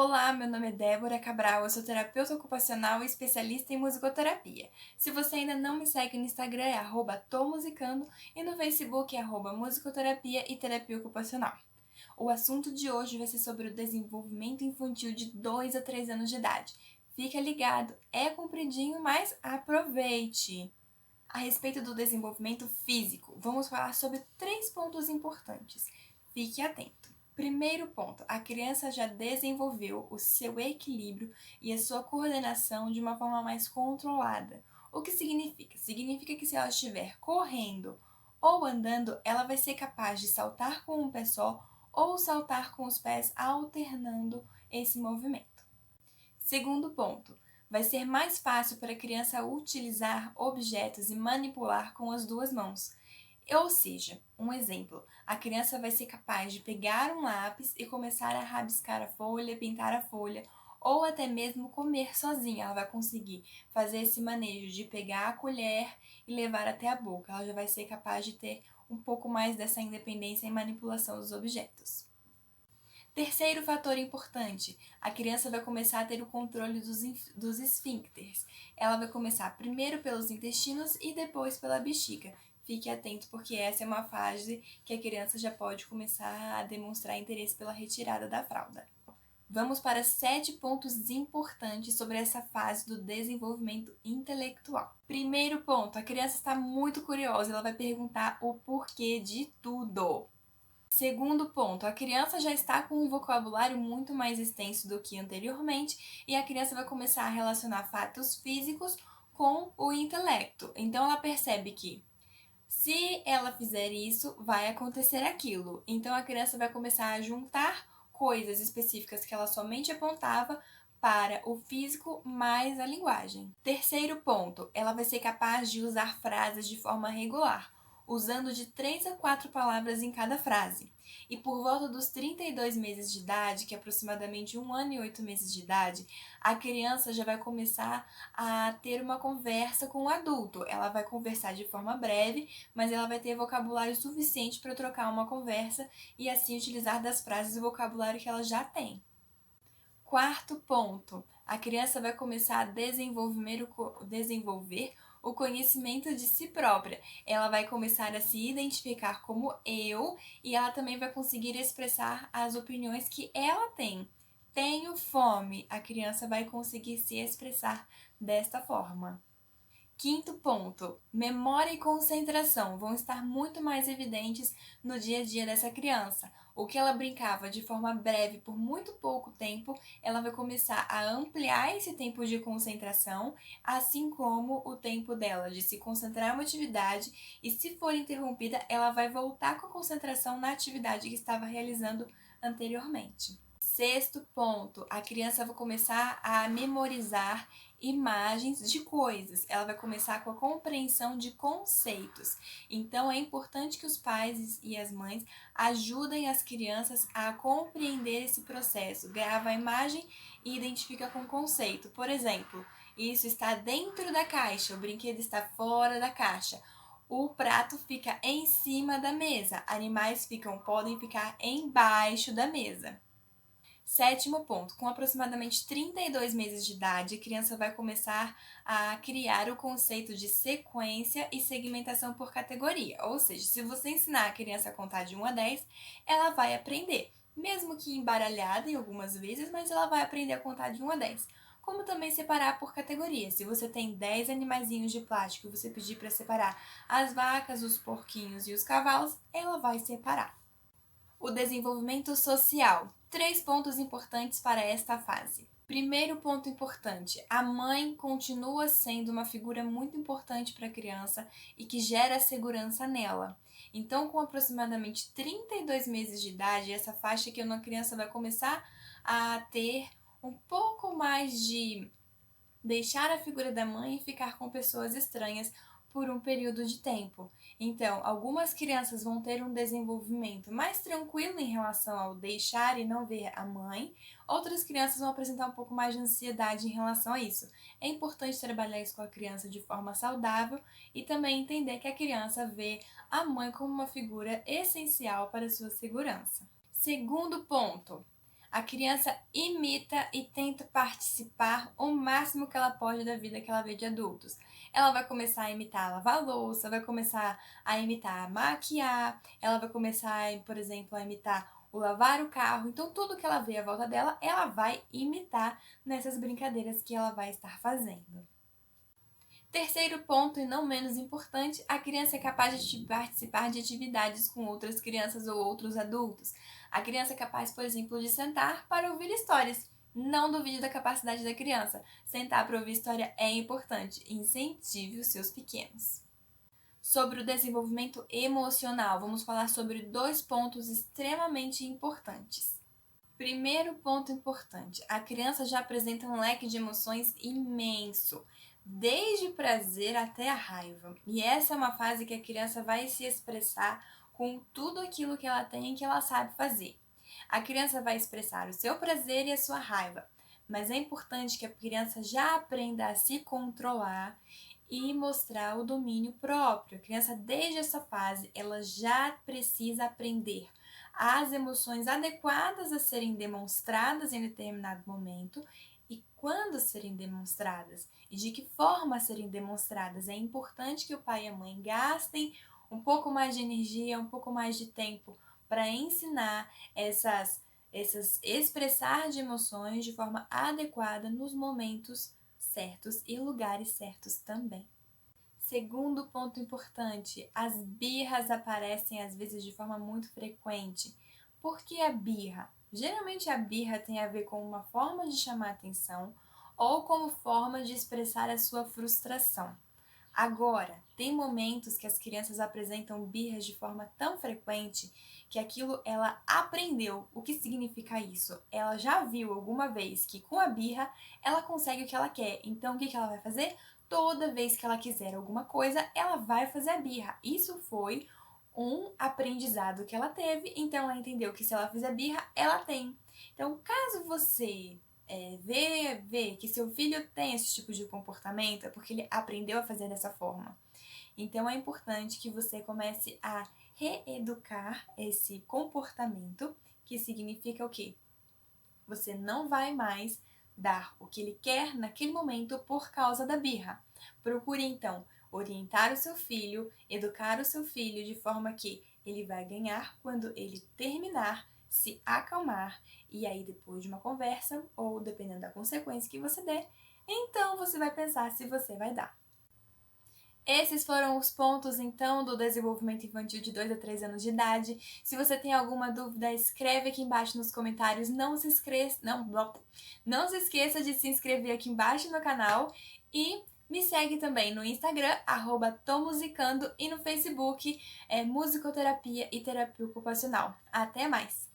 Olá, meu nome é Débora Cabral, eu sou terapeuta ocupacional e especialista em musicoterapia. Se você ainda não me segue no Instagram é @tomusicando e no Facebook é @musicoterapia e terapia ocupacional. O assunto de hoje vai ser sobre o desenvolvimento infantil de 2 a 3 anos de idade. Fica ligado, é compridinho, mas aproveite! A respeito do desenvolvimento físico, vamos falar sobre 3 pontos importantes. Fique atento. Primeiro ponto, a criança já desenvolveu o seu equilíbrio e a sua coordenação de uma forma mais controlada. O que significa? Significa que se ela estiver correndo ou andando, ela vai ser capaz de saltar com um pé só ou saltar com os pés alternando esse movimento. Segundo ponto, vai ser mais fácil para a criança utilizar objetos e manipular com as duas mãos. Ou seja, um exemplo, a criança vai ser capaz de pegar um lápis e começar a rabiscar a folha, pintar a folha, ou até mesmo comer sozinha. Ela vai conseguir fazer esse manejo de pegar a colher e levar até a boca. Ela já vai ser capaz de ter um pouco mais dessa independência e manipulação dos objetos. Terceiro fator importante, a criança vai começar a ter o controle dos esfíncteres. Ela vai começar primeiro pelos intestinos e depois pela bexiga. Fique atento porque essa é uma fase que a criança já pode começar a demonstrar interesse pela retirada da fralda. Vamos para 7 pontos importantes sobre essa fase do desenvolvimento intelectual. Primeiro ponto, a criança está muito curiosa, ela vai perguntar o porquê de tudo. Segundo ponto, a criança já está com um vocabulário muito mais extenso do que anteriormente e a criança vai começar a relacionar fatos físicos com o intelecto. Então ela percebe que se ela fizer isso, vai acontecer aquilo. Então a criança vai começar a juntar coisas específicas que ela somente apontava para o físico mais a linguagem. Terceiro ponto, ela vai ser capaz de usar frases de forma regular, usando de 3 a 4 palavras em cada frase. E por volta dos 32 meses de idade, que é aproximadamente 1 ano e 8 meses de idade, a criança já vai começar a ter uma conversa com o adulto. Ela vai conversar de forma breve, mas ela vai ter vocabulário suficiente para trocar uma conversa e assim utilizar das frases e vocabulário que ela já tem. Quarto ponto, a criança vai começar a desenvolver o conhecimento de si própria. Ela vai começar a se identificar como eu e ela também vai conseguir expressar as opiniões que ela tem. Tenho fome, a criança vai conseguir se expressar desta forma. Quinto ponto, memória e concentração vão estar muito mais evidentes no dia a dia dessa criança. O que ela brincava de forma breve por muito pouco tempo, ela vai começar a ampliar esse tempo de concentração, assim como o tempo dela de se concentrar em uma atividade e, se for interrompida, ela vai voltar com a concentração na atividade que estava realizando anteriormente. Sexto ponto, a criança vai começar a memorizar imagens de coisas. Ela vai começar com a compreensão de conceitos. Então, é importante que os pais e as mães ajudem as crianças a compreender esse processo. Grava a imagem e identifica com conceito. Por exemplo, isso está dentro da caixa, o brinquedo está fora da caixa. O prato fica em cima da mesa. Animais podem ficar embaixo da mesa. Sétimo ponto, com aproximadamente 32 meses de idade, a criança vai começar a criar o conceito de sequência e segmentação por categoria. Ou seja, se você ensinar a criança a contar de 1 a 10, ela vai aprender, mesmo que embaralhada em algumas vezes, mas ela vai aprender a contar de 1 a 10. Como também separar por categoria. Se você tem 10 animaizinhos de plástico e você pedir para separar as vacas, os porquinhos e os cavalos, ela vai separar. O desenvolvimento social. 3 pontos importantes para esta fase. Primeiro ponto importante, a mãe continua sendo uma figura muito importante para a criança e que gera segurança nela. Então, com aproximadamente 32 meses de idade, essa faixa que uma criança vai começar a ter um pouco mais de deixar a figura da mãe e ficar com pessoas estranhas por um período de tempo. Então, algumas crianças vão ter um desenvolvimento mais tranquilo em relação ao deixar e não ver a mãe, outras crianças vão apresentar um pouco mais de ansiedade em relação a isso. É importante trabalhar isso com a criança de forma saudável e também entender que a criança vê a mãe como uma figura essencial para a sua segurança. Segundo ponto, A criança imita e tenta participar o máximo que ela pode da vida que ela vê de adultos. Ela vai começar a imitar lavar louça, vai começar a imitar maquiar, ela vai começar, por exemplo, a imitar o lavar o carro. Então, tudo que ela vê à volta dela, ela vai imitar nessas brincadeiras que ela vai estar fazendo. Terceiro ponto, e não menos importante, a criança é capaz de participar de atividades com outras crianças ou outros adultos. A criança é capaz, por exemplo, de sentar para ouvir histórias. Não duvide da capacidade da criança. Sentar para ouvir história é importante. Incentive os seus pequenos. Sobre o desenvolvimento emocional, vamos falar sobre 2 pontos extremamente importantes. Primeiro ponto importante: a criança já apresenta um leque de emoções imenso, desde o prazer até a raiva. E essa é uma fase que a criança vai se expressar com tudo aquilo que ela tem e que ela sabe fazer. A criança vai expressar o seu prazer e a sua raiva, mas é importante que a criança já aprenda a se controlar e mostrar o domínio próprio. A criança, desde essa fase, ela já precisa aprender as emoções adequadas a serem demonstradas em determinado momento e quando serem demonstradas e de que forma serem demonstradas. É importante que o pai e a mãe gastem um pouco mais de energia, um pouco mais de tempo para ensinar essas expressar de emoções de forma adequada nos momentos certos e lugares certos também. Segundo ponto importante, as birras aparecem às vezes de forma muito frequente. Por que a birra? Geralmente a birra tem a ver com uma forma de chamar atenção ou como forma de expressar a sua frustração. Agora, tem momentos que as crianças apresentam birras de forma tão frequente que aquilo ela aprendeu. O que significa isso? Ela já viu alguma vez que com a birra ela consegue o que ela quer. Então, o que ela vai fazer? Toda vez que ela quiser alguma coisa, ela vai fazer a birra. Isso foi um aprendizado que ela teve, então ela entendeu que se ela fizer birra, ela tem. Então, caso você vê que seu filho tem esse tipo de comportamento, é porque ele aprendeu a fazer dessa forma. Então, é importante que você comece a reeducar esse comportamento, que significa o quê? Você não vai mais dar o que ele quer naquele momento por causa da birra. Procure, então, orientar o seu filho, educar o seu filho de forma que ele vai ganhar quando ele terminar, se acalmar e aí depois de uma conversa ou dependendo da consequência que você der, então você vai pensar se você vai dar. Esses foram os pontos, então, do desenvolvimento infantil de 2 a 3 anos de idade. Se você tem alguma dúvida, escreve aqui embaixo nos comentários. Não se esqueça de se inscrever aqui embaixo no canal e me segue também no Instagram, @tomusicando, e no Facebook, Musicoterapia e Terapia Ocupacional. Até mais!